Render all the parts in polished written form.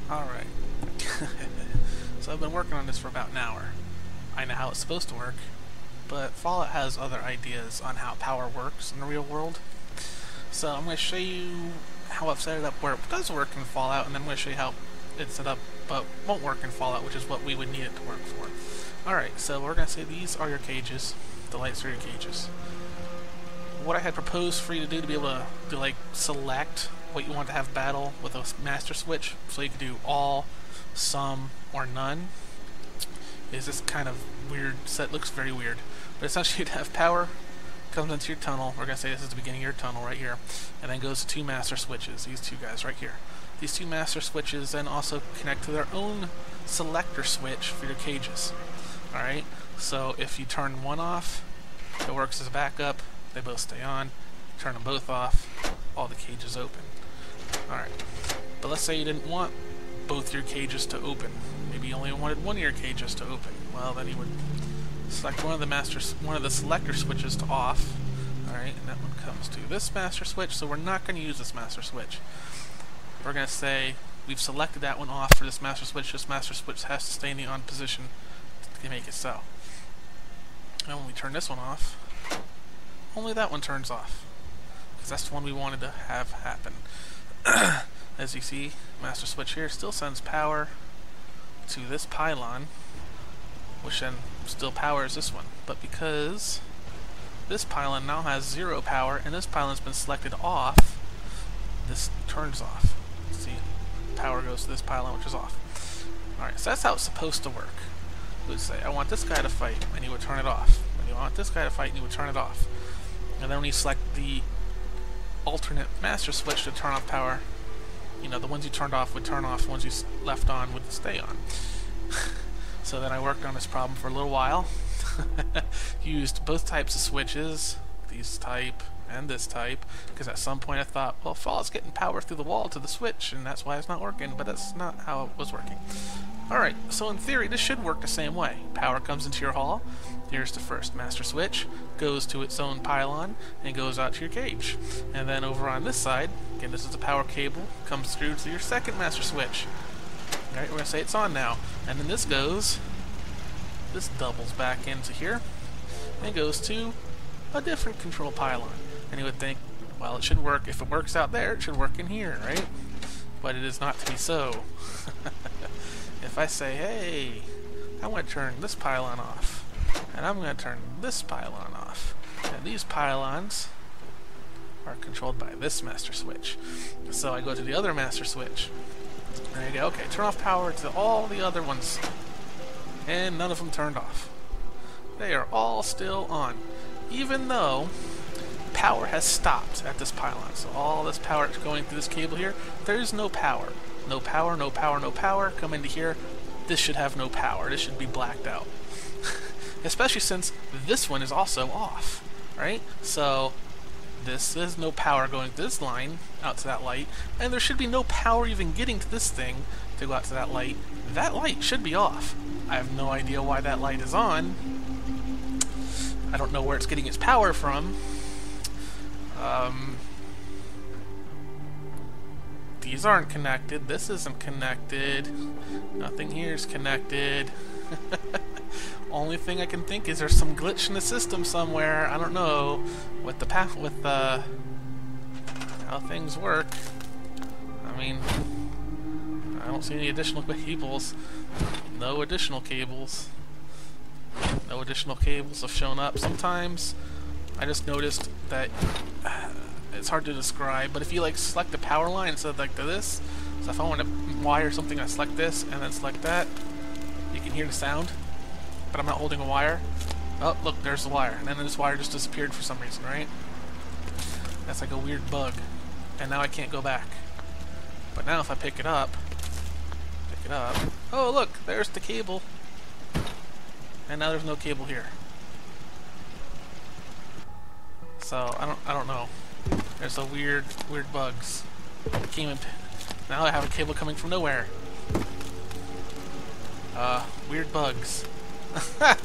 Alright. So I've been working on this for about an hour. I know how it's supposed to work, but Fallout has other ideas on how power works in the real world. So I'm going to show you how I've set it up where it does work in Fallout, and then I'm going to show you how it's set up but won't work in Fallout, which is what we would need it to work for. Alright, so we're going to say these are your cages. The lights are your cages. What I had proposed for you to do to be able to like select what you want to have battle with a master switch, so you could do all, some, or none, is this kind of weird set. Looks very weird, but essentially you'd have power comes into your tunnel. We're going to say this is the beginning of your tunnel right here, and then goes to two master switches, these two guys right here. These two master switches then also connect to their own selector switch for your cages. Alright, so if you turn one off, it works as a backup, they both stay on. Turn them both off, all the cages open. Alright, but let's say you didn't want both your cages to open. Maybe you only wanted one of your cages to open. Well, then you would select one of the selector switches to off. Alright, and that one comes to this master switch, so we're not going to use this master switch. We're going to say we've selected that one off for this master switch. This master switch has to stay in the on position to make it so. And when we turn this one off, only that one turns off, because that's the one we wanted to have happen. As you see, master switch here still sends power to this pylon, which then still powers this one. But because this pylon now has 0 power and this pylon's been selected off, this turns off. See, power goes to this pylon, which is off. Alright, so that's how it's supposed to work. You would say, I want this guy to fight, and you would turn it off. And you want this guy to fight, and you would turn it off. And then when you select the alternate master switch to turn off power, you know, the ones you turned off would turn off, the ones you left on would stay on. So then I worked on this problem for a little while. Used both types of switches, these type and this type, because at some point I thought, well, Fallout's getting power through the wall to the switch, and that's why it's not working, but that's not how it was working. Alright, so in theory, this should work the same way. Power comes into your hall, here's the first master switch, goes to its own pylon, and goes out to your cage. And then over on this side, again, this is the power cable, comes through to your second master switch. Alright, we're going to say it's on now. And then this doubles back into here, and goes to a different control pylon. And you would think, well, it should work. If it works out there, it should work in here, right? But it is not to be so. If I say, hey, I want to turn this pylon off, and I'm going to turn this pylon off, and these pylons are controlled by this master switch. So I go to the other master switch, and I go, okay, turn off power to all the other ones, and none of them turned off. They are all still on, even though power has stopped at this pylon. So all this power is going through this cable here. There's no power. No power, no power, no power. Come into here. This should have no power. This should be blacked out. Especially since this one is also off, right? So this is no power going to this line out to that light, and there should be no power even getting to this thing to go out to that light. That light should be off. I have no idea why that light is on. I don't know where it's getting its power from. These aren't connected. This isn't connected. Nothing here is connected. Only thing I can think is there's some glitch in the system somewhere. I don't know with the how things work. I mean, I don't see any additional cables. No additional cables. No additional cables have shown up. Sometimes I just noticed that it's hard to describe, but if you like select the power line instead of like this, so if I want to wire something, I select this and then select that, you can hear the sound, but I'm not holding a wire. Oh, look, there's the wire, and then this wire just disappeared for some reason, right? That's like a weird bug, and now I can't go back. But now if I pick it up, oh look, there's the cable, and now there's no cable here. So I don't know. There's a weird bugs. Now I have a cable coming from nowhere. Weird bugs. Yeah.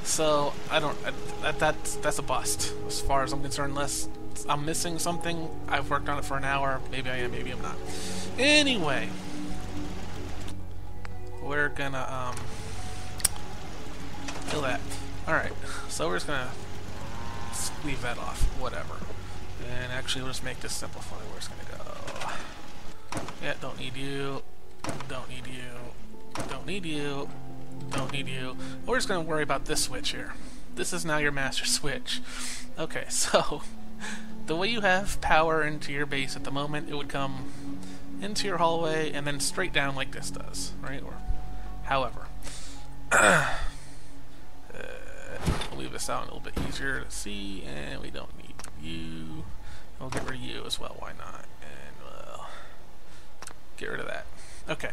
So I don't. That's a bust as far as I'm concerned. Unless I'm missing something. I've worked on it for an hour. Maybe I am, maybe I'm not. Anyway, we're gonna kill that. Alright, so we're just gonna leave that off, whatever. And actually, we'll just make this simplify. Where it's gonna go. Yeah, don't need you. Don't need you. Don't need you. Don't need you. We're just gonna worry about this switch here. This is now your master switch. Okay, so the way you have power into your base at the moment, it would come into your hallway and then straight down like this does, right? Or however. We'll leave this out a little bit easier to see, and we don't need you. We'll get rid of you as well, why not? And we'll get rid of that. Okay,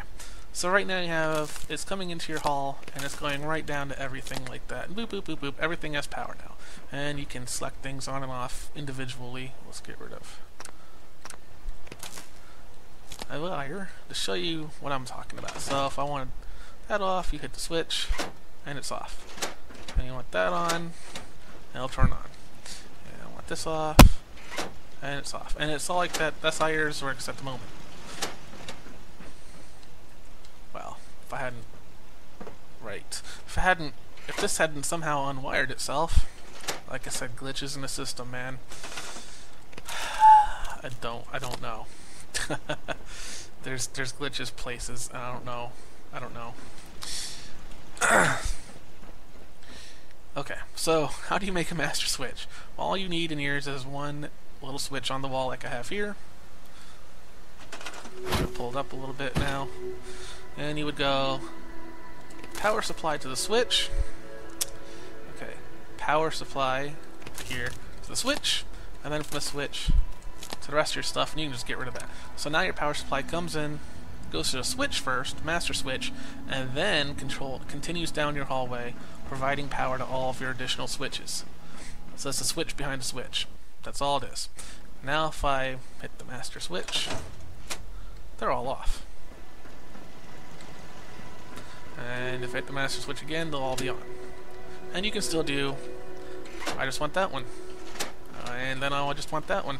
so right now you have, it's coming into your hall, and it's going right down to everything like that. Boop, boop, boop, boop. Everything has power now. And you can select things on and off individually. Let's get rid of a wire to show you what I'm talking about. So if I want that off, you hit the switch, and it's off. And you want that on, and it'll turn on. And I want this off, and it's off. And it's all like that. That's how yours works at the moment. Well, if I hadn't... Right. If this hadn't somehow unwired itself, like I said, glitches in the system, man. I don't know. There's glitches places, and I don't know. Okay, so how do you make a master switch? Well, all you need in yours is one little switch on the wall like I have here. Pull it up a little bit now. And you would go power supply to the switch. Okay, power supply here to the switch, and then from the switch to the rest of your stuff, and you can just get rid of that. So now your power supply comes in, goes to the switch first, master switch, and then continues down your hallway, providing power to all of your additional switches. So it's a switch behind a switch. That's all it is. Now if I hit the master switch, they're all off. And if I hit the master switch again, they'll all be on. And you can still do, I just want that one. And then I'll just want that one.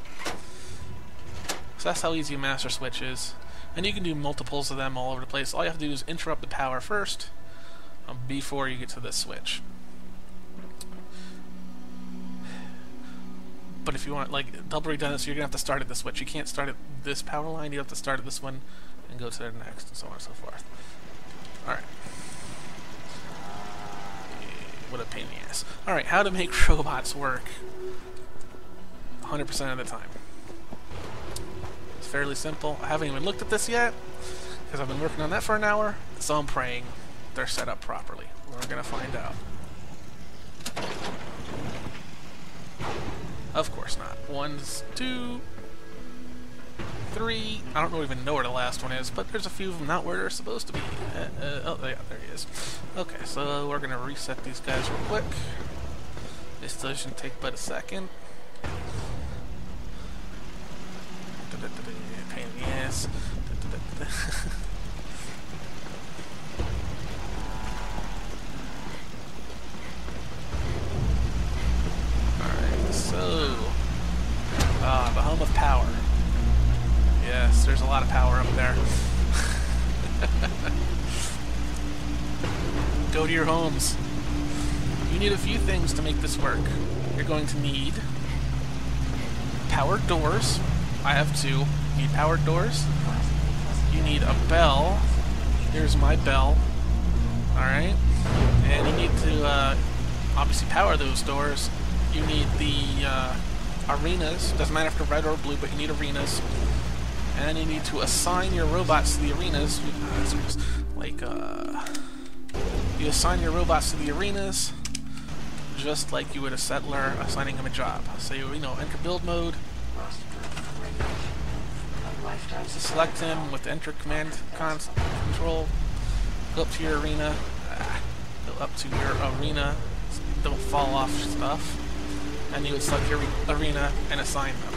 So that's how easy a master switch is. And you can do multiples of them all over the place. All you have to do is interrupt the power first before you get to this switch. But if you want like double redundancy, you're going to have to start at the switch. You can't start at this power line. You have to start at this one and go to the next, and so on and so forth. Alright. What a pain in the ass. Alright, how to make robots work 100% of the time. It's fairly simple. I haven't even looked at this yet, because I've been working on that for an hour, so I'm praying they're set up properly. We're going to find out. Of course not. 1, 2, 3. I don't even know where the last one is, but there's a few of them not where they're supposed to be. Oh, yeah, there he is. Okay, so we're going to reset these guys real quick. This shouldn't take but a second. Pain in the ass. Alright, so... the home of power. Yes, there's a lot of power up there. Go to your homes. You need a few things to make this work. You're going to need powered doors. I have 2. You need powered doors. You need a bell. Here's my bell. Alright. And you need to obviously power those doors. You need the arenas. Doesn't matter if they're red or blue, but you need arenas. And you need to assign your robots to the arenas. You assign your robots to the arenas just like you would a settler assigning him a job. So you enter build mode. Select him with the enter command control. Go up to your arena. Go up to your arena. Don't fall off stuff. And you would select your arena and assign them.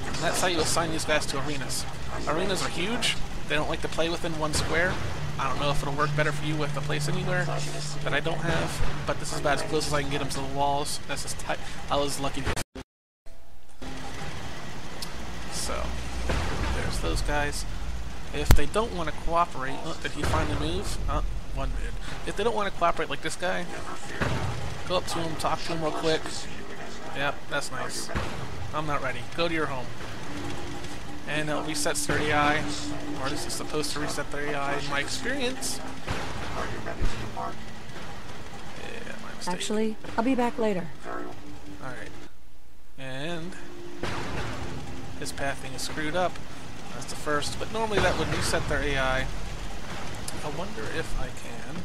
And that's how you assign these guys to arenas. Arenas are huge. They don't like to play within one square. I don't know if it'll work better for you with a place anywhere that I don't have, but this is about as close as I can get them to the walls. That's just I was lucky to So, there's those guys. If they don't want to cooperate... Oh, did he finally move? Oh, one did. If they don't want to cooperate like this guy, go up to him, talk to him real quick. Yep, that's nice. I'm not ready. Go to your home. And it resets their AI. Or at least it's supposed to reset their AI in my experience. Yeah, my mistake. Actually, I'll be back later. Alright. And his pathing is screwed up. That's the first, but normally that would reset their AI. I wonder if I can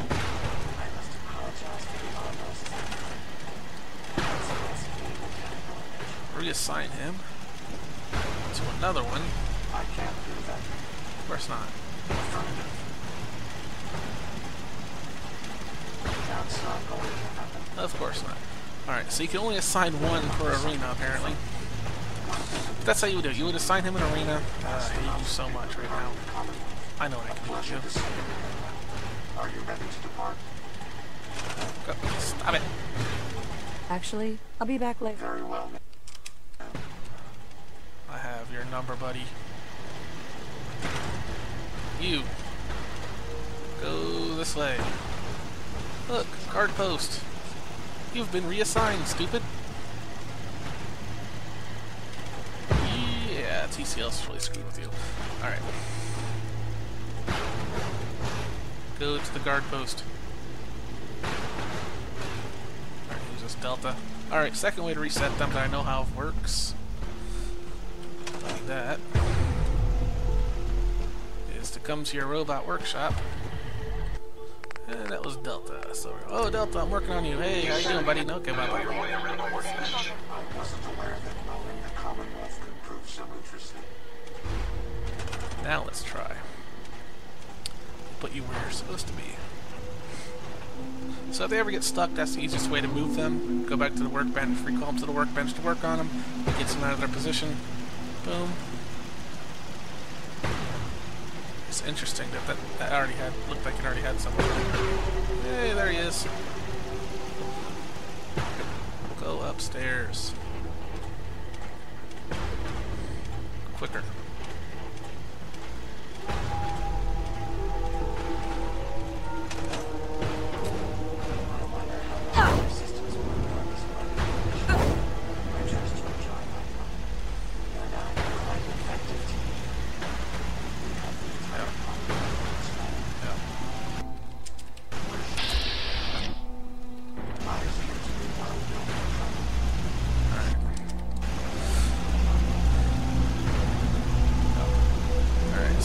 reassign him to another one. Of course not. Of course not. Alright, so you can only assign one per arena, apparently. But that's how you would do it. You would assign him an arena. I hate you so much right now. I know what I can do with you. Are you ready to depart? Go. Stop it. Actually, I'll be back later. Very well. I have your number, buddy. You. Go this way. Look, guard post. You've been reassigned, stupid. Yeah, TCL's really screwed with you. Alright. Go to the guard post. Alright, use this Delta. Alright, second way to reset them that I know how it works. Like that. Is to come to your robot workshop. And that was Delta. So, oh, Delta, I'm working on you. Hey, how you doing, buddy? No, okay, bye-bye. I wasn't aware that knowing the Commonwealth could prove so interesting. Now let's try. Put you where you're supposed to be. So if they ever get stuck, that's the easiest way to move them. Go back to the workbench, recall them to the workbench to work on them, get them out of their position. Boom. It's interesting that already had, looked like it already had someone. Hey, there he is. Go upstairs. Quicker.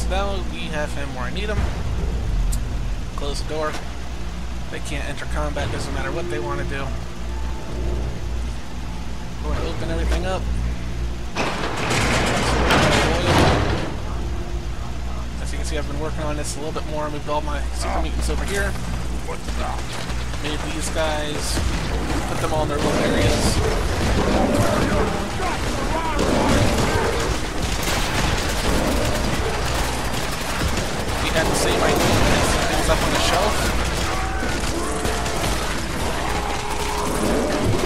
Now we have him where I need him. Close the door. They can't enter combat, doesn't matter what they want to do. Going to open everything up. As you can see, I've been working on this a little bit more. I moved all my super mutants over here. Made these guys, put them all in their little areas. Had the same idea, some things up on the shelf.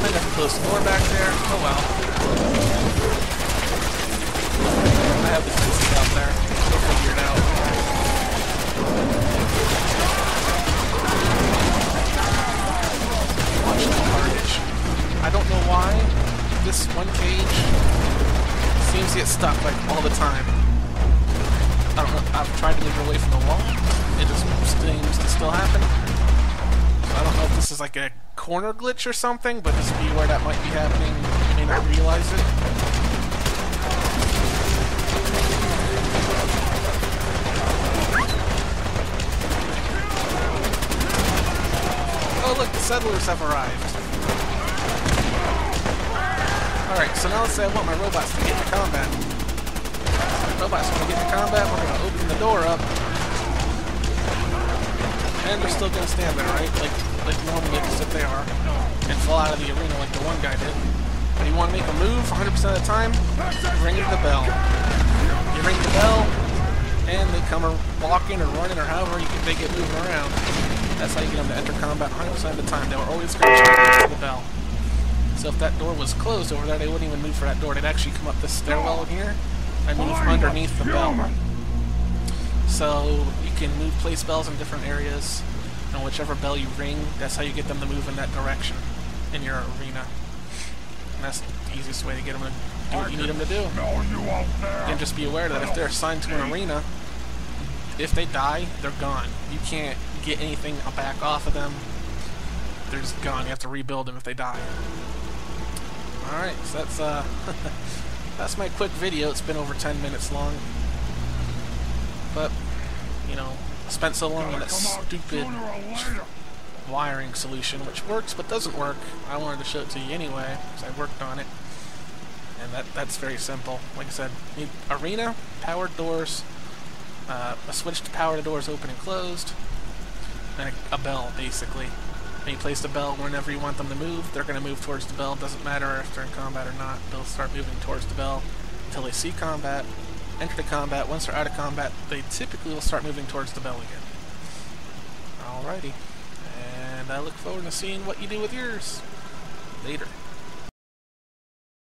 I got to close the door back there. Oh well. I have the fences out there. We'll figure it out. Watch the carnage. I don't know why this one cage seems to get stuck like all the time. I don't know, I've tried to move away from the wall. It just seems to still happen. So I don't know if this is like a corner glitch or something, but just be where that might be happening. You may not realize it. Oh look, the settlers have arrived. Alright, so now let's say I want my robots to get into combat. Robots want to get into combat, we're going to open the door up. And they're still going to stand there, right? Like normally, because if they are. And fall out of the arena like the one guy did. But you want to make a move 100% of the time, ring the bell. You ring the bell, and they come walking or running or however they get moving around. That's how you get them to enter combat 100% of the time. They were always going to ring the bell. So if that door was closed over there, they wouldn't even move for that door. They'd actually come up this stairwell in here I move underneath the bell. So you can place bells in different areas, and whichever bell you ring, that's how you get them to move in that direction in your arena. And that's the easiest way to get them to do what you need them to do. And just be aware that if they're assigned to an arena, if they die, they're gone. You can't get anything back off of them. They're just gone. You have to rebuild them if they die. Alright, so that's that's my quick video. It's been over 10 minutes long. But, you know, I spent so long on that stupid wiring solution, which works but doesn't work. I wanted to show it to you anyway, because I worked on it. And that's very simple. Like I said, you need arena, powered doors, a switch to power the doors open and closed, and a bell, basically. And you place the bell whenever you want them to move. They're going to move towards the bell. Doesn't matter if they're in combat or not. They'll start moving towards the bell until they see combat. Enter the combat. Once they're out of combat, they typically will start moving towards the bell again. Alrighty. And I look forward to seeing what you do with yours. Later.